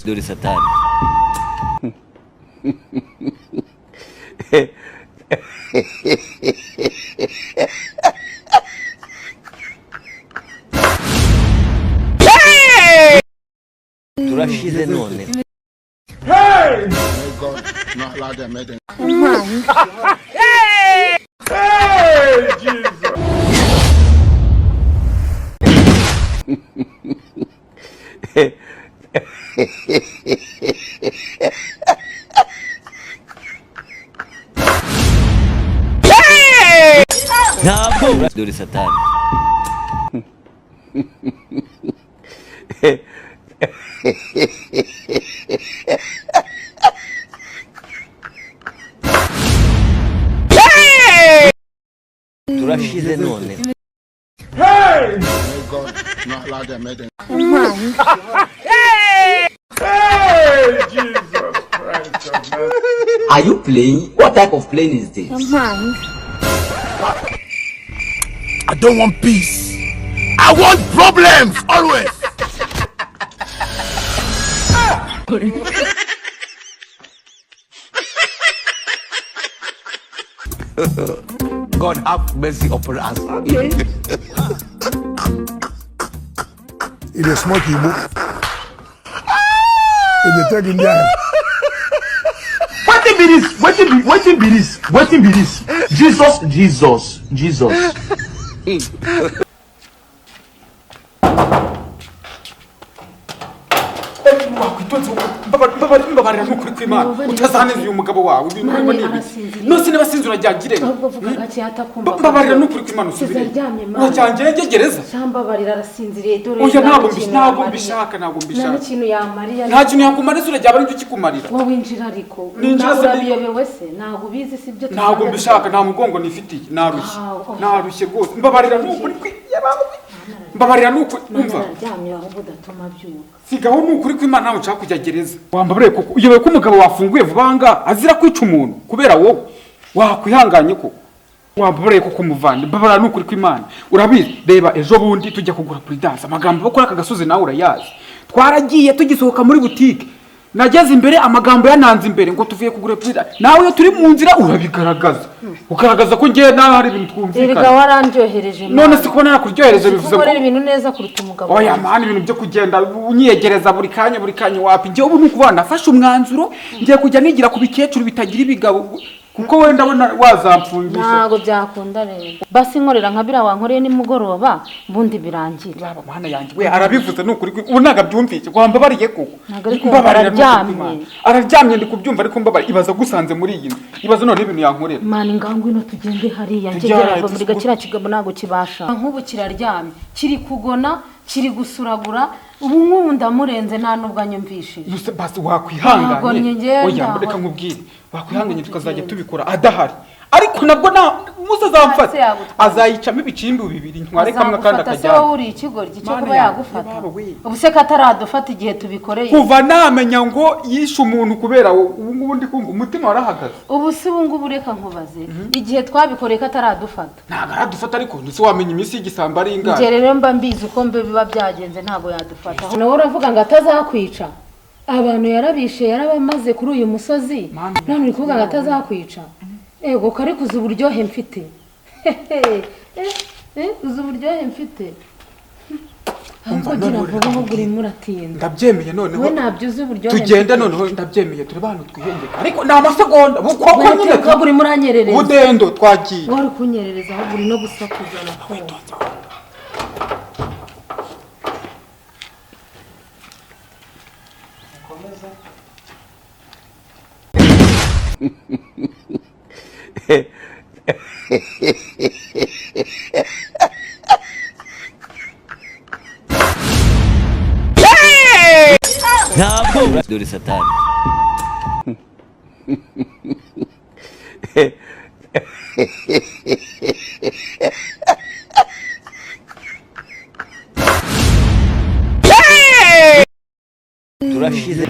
dore satani. Turashize none. Hey! May God not allow them make them. Hey! Hey, Jesus! Nabo dore satani. Turashize none. Hey! May God not allow them make them. Hey! Hey, Jesus Christ of Nazareth. Are you playing? What type of plane is this? I don't want peace. I want problems always. God have mercy upon us. Okay. It is smoky book. It is taking down. Wetin be this? Wetin be this? Wetin be this? Jesus. Mbabarira nukuri kw'Imana utazaneza uyu mugabo wawe ibintu nose n'abasinzi urajyagire mbabarira nukuri kw'Imana usubire urajyangire gereza Mbabarira arasinziriye dore ntabwo mbishaka nta kintu yamariya nta kintu yakumarira urajyaba ari ukikumarira wowe winjira ariko urabiyobewe se ntabwo ubizi sibyo ntabwo mbishaka nta mugongo nifitiye narushye rwose mbabarira nukuri mbabarira nukuri umva ndaryamye ahubwo udatuma byuka sigaho nukuri kw'Imana ntawe nshaka kujya gereza wambabure kuko uyobewe ko umugabo wafunguye vubanga azira kwica umuntu kubera wowe wakwihanganye ko wambabure kuko muvande mbabarira nukuri kw'Imana urabizi reba ejo bundi tujya kugura prudence amagambo bakora akagasozi nawe urayazi twaragiye tugisohoka muri boutique nageze imbere amagambo yananze imbere ngo tuvuye kugura prudence nawe iyo turi mu nzira urabigaragaza ugaragaza ko ngiye naho hari ibintu twumvikana erega warandyohereje none se kubona nakuryohereje bivuze ko ibintu neza kuruta umugabo oya mani ibintu byo kugenda unyegereza buri kanya wapi ngiye ubu nukuvuga nafashe umwanzuro ngiye kujya nigira ku bikecuru bitagira ibigabo kuko wenda abona wazamfungisha ntago byakunda rero basi nkorera nka bira wankoreye nimugoroba bundi birangira baba mana yanjye we arabivuze nukuri ubu naga byumvise kwambabariye koko araryamye ndi kubyumva ariko mbabari ibaza gusanze muri iyi nzu ibaza none ibintu yankorera mani ngangu ino tugende hariya ngegerava muri gakira kigabo nago kibasha nkubu kiraryamye kiri kugona kiri gusuragura ubu nk'ubu ndamurenze nta nubwo anyumvishije basi wakwihanganye oya reka nkubwire wakwihanganye tukazajya tubikora adahari ariko nabwo musa azamfata azayicamo ibicimbi bibiri ntware kamwe kandi akajyana wowe uri ikigoryi cyo kuba yagufata ubu se kataradufata igihe tubikoreye kuva namenya ngo yishe umuntu kubera ubu ngubu ndi kumva umutima warahagaze ubu si ubu ngubu reka nkubaze igihe twabikoreye kataradufata ntabwo aradufata ariko ndetse wamenya iminsi y'igisambo ari ingana njye rero mba mbizi uko mbe biba byagenze ntabwo yadufata nawe uravuga ngo atazakwica abantu yarabishe yarabamaze kuri uyu musozi none uri kuvuga ngo atazakwica ego kare kuza uburyohe mfite uzi uburyohe mfite ahubwo gira vuba ahubwo urimo uratinda ndabyemeye noneho we ntabyo uzi uburyohe tugende noneho ndabyemeye tureba hano twihengeka ariko ni amasegonda koko nyine ahubwo urimo uranyerereza ubudendo twagiye wari kunyerereza ahubwo uri no gusakuza na ko Nabo dore satani. Turashize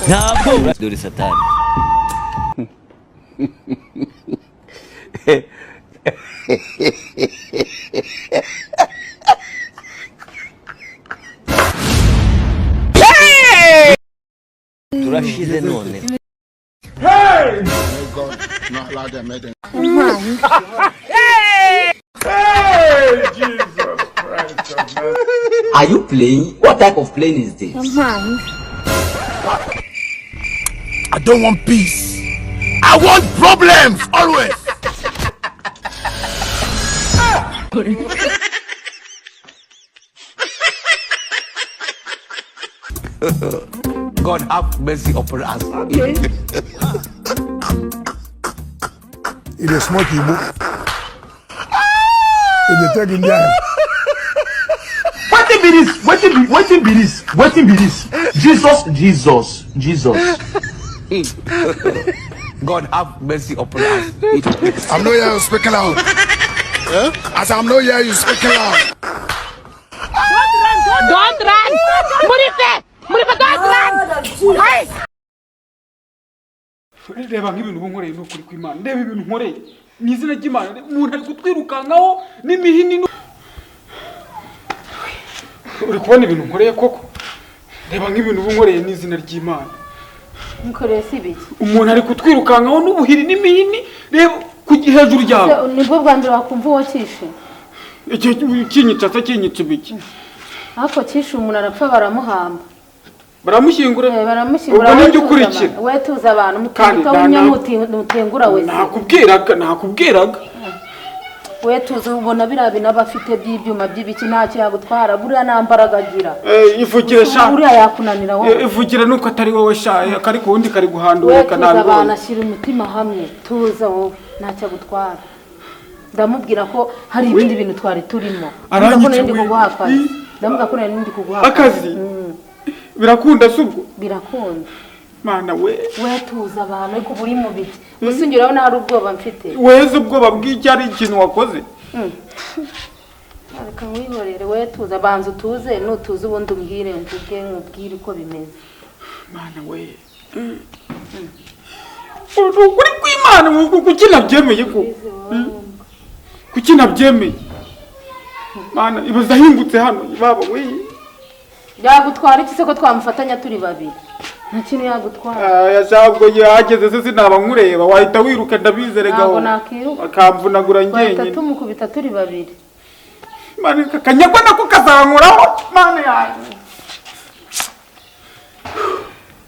Ntabwo dore satani. Turashize none. May God not allow them anything. Hey, Jesus Christ of Nazareth. Are you playing? What type of plane is this? I don't want peace. I want problems always. God have mercy upon us. It is smoky book. It is taking down. What be this? What be this? Jesus. God have mercy upon us. I'm not here speaking loud. As I'm not here, you speaking loud. Don't run! Murife! Don't run! Hey! Reba nk'ibintu bunkoreye n'ukuri kw'Imana. Reba ibintu nkoreye. Ni izina ry'Imana. Umuntu ari kutwirukankaho n'imihini. Uri kubona ibintu nkoreye koko? Reba nk'ibintu bunkoreye n'izina ry'Imana. Nkoreye sibiki. Umuntu ari kutwirukankaho n'ubuhiri n'imihini. Reba ku hejuru ryawe. Nibwo bwa mbere wakumva uwo kishe. Kinyitsa biki? Ako kishe umuntu arapfa baramuhamba. Baramushyingura. Baramushyingura. Ubwo nibyo ukurikira. We tuza abantu mutengura wese. Nakubwiraga. We tuza ubona birabina bafite by'ibyuma by'ibiki ntacyo yagutwara buriya nambaraga agira. Ivugire sha. Buriya yakunanira wowe. Ivugire nuko atari wowe sha, kari kuwundi kari guhandura kanabwo. We tuza abantu ashyira umutima hamwe. Tuza wowe ntacyo agutwara. Ndamubwira ko hari ibindi bintu twari turimo. Ndamubwira ko ndi kuguha akazi. Birakunda subwo. Birakunda. Mana we tuza abantu ariko buri mu biti. Musingira aho nari ubwoba mfite. Weze ubwoba bw'icyari ikintu wakoze. Ariko wihorere we tuza banza tuze nutuze ubundi umbwire nkubwire uko bimeze. Mana we. Uri kw'Imana kuki nabyemeye ko? Kuki nabyemeye? Mana ibaza hingutse hano baba we. Yagutwara iki se ko twamufatanya turi babiri? Nta kintu yagutwara. Yashabwo yageze se sinaba nkureba wahita wiruka ndabizerega wo. Akamvunagura ngenye. Wahita tumukubita turi babiri. Mana kanyagwa nako kazankuraho mana yanjye.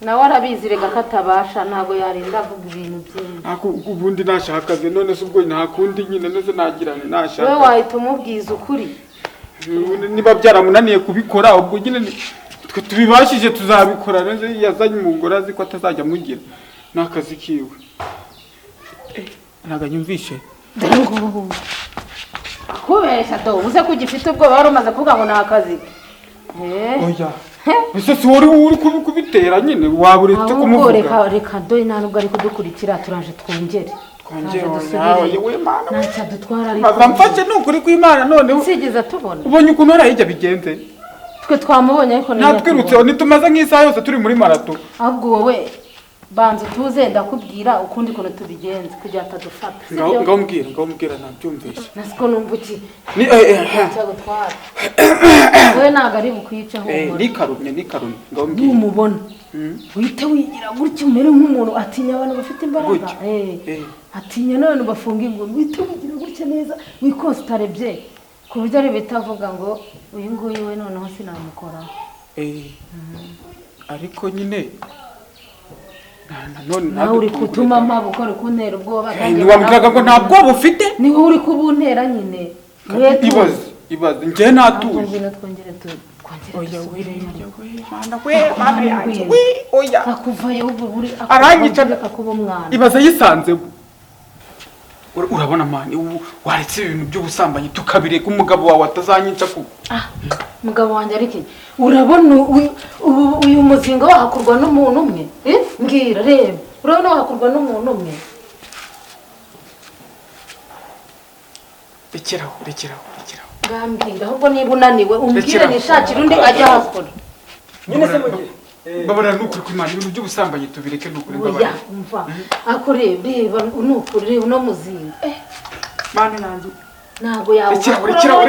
Nawe arabizirega katabasha ntago yarinda avuga ibintu byinshi. Ubundi nashakaze none se ubwo ntakundi nyine neze nagirane nashaka. We wahita umubwiza ukuri. Niba byaramunaniye kubikora ubwo nyine twe tubibashije tuzabikora neze yazanye umugore azi ko atazajya mugira nakazi kiwe. Naganyumvishe. Kubesha do uze kugifite ubwo bari umaze kuvuga ngo nakazi. Oya. Ese si uri kubitera nyine waburetse kumuvuga. Reka do ntanubwo ari kudukurikira turaje twongere. Nawe we mana. Ntacha dutwara ariko. Bazamfashe n'ukuri kw'Imana none. Sigeza tubona. Ubonye ukuntu arahijya bigenze. Twe twamubonye ariko natwirutse nitumaze nk'isaha yose turi muri marato. Ahubwo wowe banza tuze ndakubwira ukundi kuntu tubigenze kugira atadufata. Ngambwira nabyumvisha. Nasiko numvuki. Ni cyagutwara. We naga ari bukwica ho. Ni karumye ngambwira. Umubona. Wite wigira gutyo umere nk'umuntu atinya abantu bafite imbaraga. Atinya none bafunga ingoma. Wite wigira gutyo neza wikostare bye. Ku buryo ari bitavuga ngo uyu nguyu we noneho sinamukora. Ariko nyine nawe uri kutuma mpabukora kuntera ubwoba kandi wambwiraga ngo nta bwoba ufite ni wowe uri kubuntera nyine ibaze nje natuje twongere oya mana yanjye oya akuvayo uri aranyica akuba umwana ibaze yisanze urabona mani waretse ibintu by'ubusambanyi tukabireka umugabo wawe atazanyica ko mugabo wanjye ariko urabona uyu muzingo wahakurwa n'umuntu umwe mbwira reba urabona wahakurwa n'umuntu umwe rekeraho ngambwira ahubwo niba unaniwe umbwire nishakira undi ajya hakora nyine se mugiye mbabarira n'ukuri kw'Imana ibintu by'ubusambanyi tubireke n'ukuri oya mbabarira umva akureba reba n'ukuri uno muzinga Mana nanjye ntago yawe rekeraho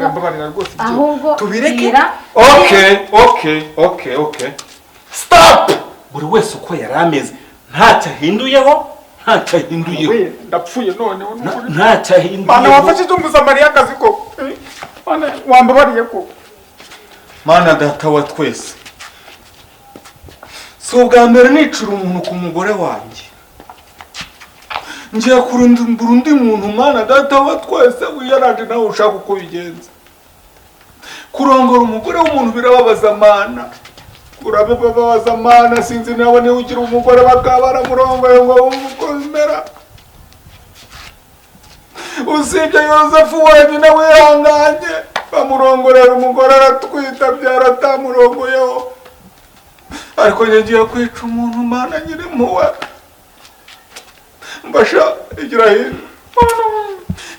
mbabarira rwose ahubwo tubireke Okay. Stop! Buri wese uko yari ameze ntacyo ahinduyeho ndapfuye none ntacyo ahinduyeho. Mana wafashije umusamariya akazi ko Mana wambabariye ko Mana data wa twese si ubwa mbere nicura umuntu ku mugore wanjye ngiye kurundura undi muntu Mana data wa twese wiyaraje nawe ushaka uko bigenza kurongora umugore w'umuntu birababaza Mana urabibabaza Mana sinzi nawe niwe ugira umugore bakaba baramurongoye ngo wumve uko bimera usibye Yosefu wenyine wihanganye bamurongorera umugore aratwita byaratamurongoyeho ariko ngiye kwica umuntu Mana nyiri impuhwe mbasha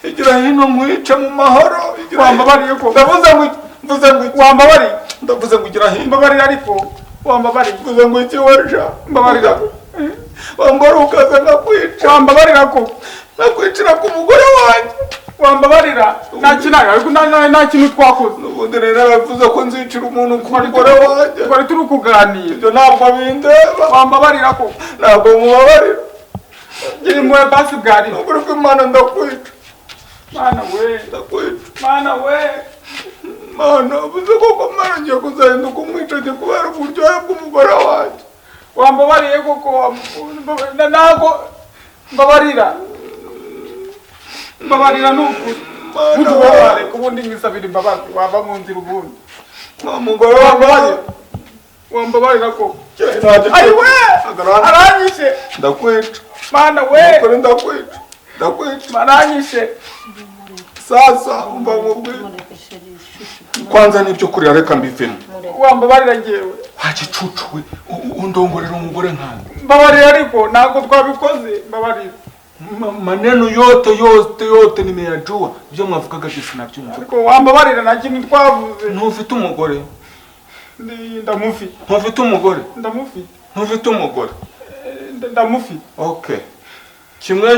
igira hino nkwica mu mahoro wambabariye ko ndavuze ngo igira hino mbabarira ariko wambabariye mvuze ngo ikiwesha mbabarira wambara ukaza nkakwica wambabarira ko nakwicira ku mugore wanjye wambabarira nta kintu twakoze ubundi rero aravuze ko nzicira umuntu ku mugore wanjye twari turi kuganira ibyo ntabwo bindeba wambabarira ko ntabwo mubabarira gira impuhwe basi bwari ukuri kw'Imana ndakwica Mana we Mana uvuze koko Mana ngiye kuzahinduka umwicanyi kubera uburyohe bw'umugore wanjye wambabariye koko ntabwo mbabarira n'ukuri ntubabare ubundi mwisabira imbabazi wava mu nzira ubundi umugore wambabarira ko ayiwe aranyishe ndakwica Mana we ndakwica aranyishe sasa umva mubwi kwanza nibyo kurira reka mbivemo wambabarira ngewe wagicucu we undongorera umugore nkanjye mbabarira ariko ntabwo twabikoze mbabarira maneno yote nimeyajua ibyo mwavugaga byose nabyumva ariko wambabarira nta kintu twavuze ntufite umugore ndamufite ntufite umugore ndamufite ntufite umugore ndamufite okay kimwe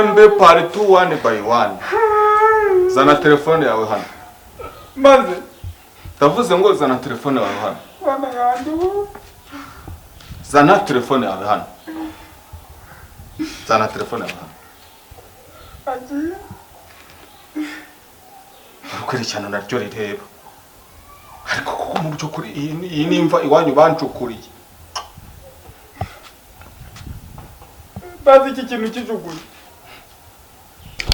MB part 2 1 by 1 zana telefone yawe hano maze ndavuze ngo zana telefone yawe hano bana yanjye zana telefone yawe hano zana telefone yawe hano agiye ukurikirana naryo rireba ariko kuko mu by'ukuri iyi nimva iwanyu bancukuriye bazi iki kintu kijuguye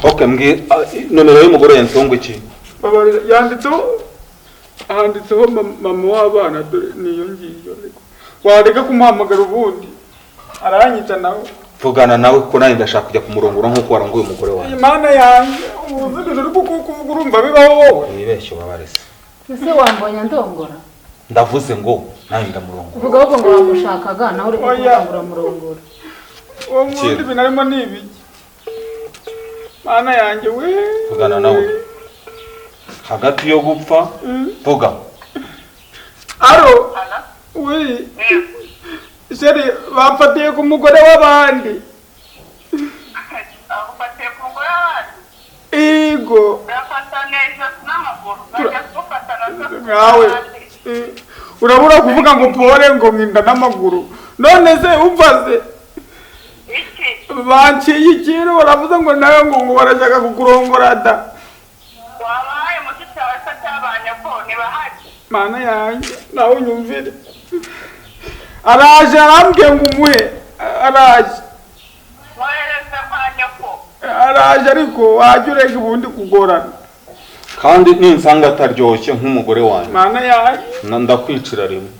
okay mbwi nomero y'umugore yanditseho iki babarira handitseho mama w'abana dore niyo ngiyo ariko wareka kumuhamagara ubundi aranyica nawe vugana nawe kuko nanjye ndashaka kujya kumurongora nk'uko waranguye umugore wawe Imana yanjye ubuzima uri kuvuga urumva bibaho wowe nibeshye babarese ese wambonye ndongora ndavuze ngo nanjye ndamurongora uvuga ahubwo ngo wamushakaga nawe uri kumurongora murongora uwo mundi binarimo nibiki Mana yanjye we vugana nawe hagati yo gupfa vuga aro we Sheri bafatiye ku mugore w'abandi Bafatiye ku mugore w'abandi Igo bafatana ijosi n'amaguru bajya gufatana nawe urabura kuvuga ngo pore ngo nginda n'amaguru none se umvaze iki banciye ikintu baravuze ngo nawe ngo barashaka kukurongora da wabaye mushiki wawe se cyabanye ko ntibahari Mana yanjye nawe unyumvire araje arambwiye ngo umuhe araje mwohereze kwa nyoko araje ariko wajya urega ubundi kugorana kandi ninsanga ataryoshye nk'umugore wanjye Mana yanjye ndakwicira rimwe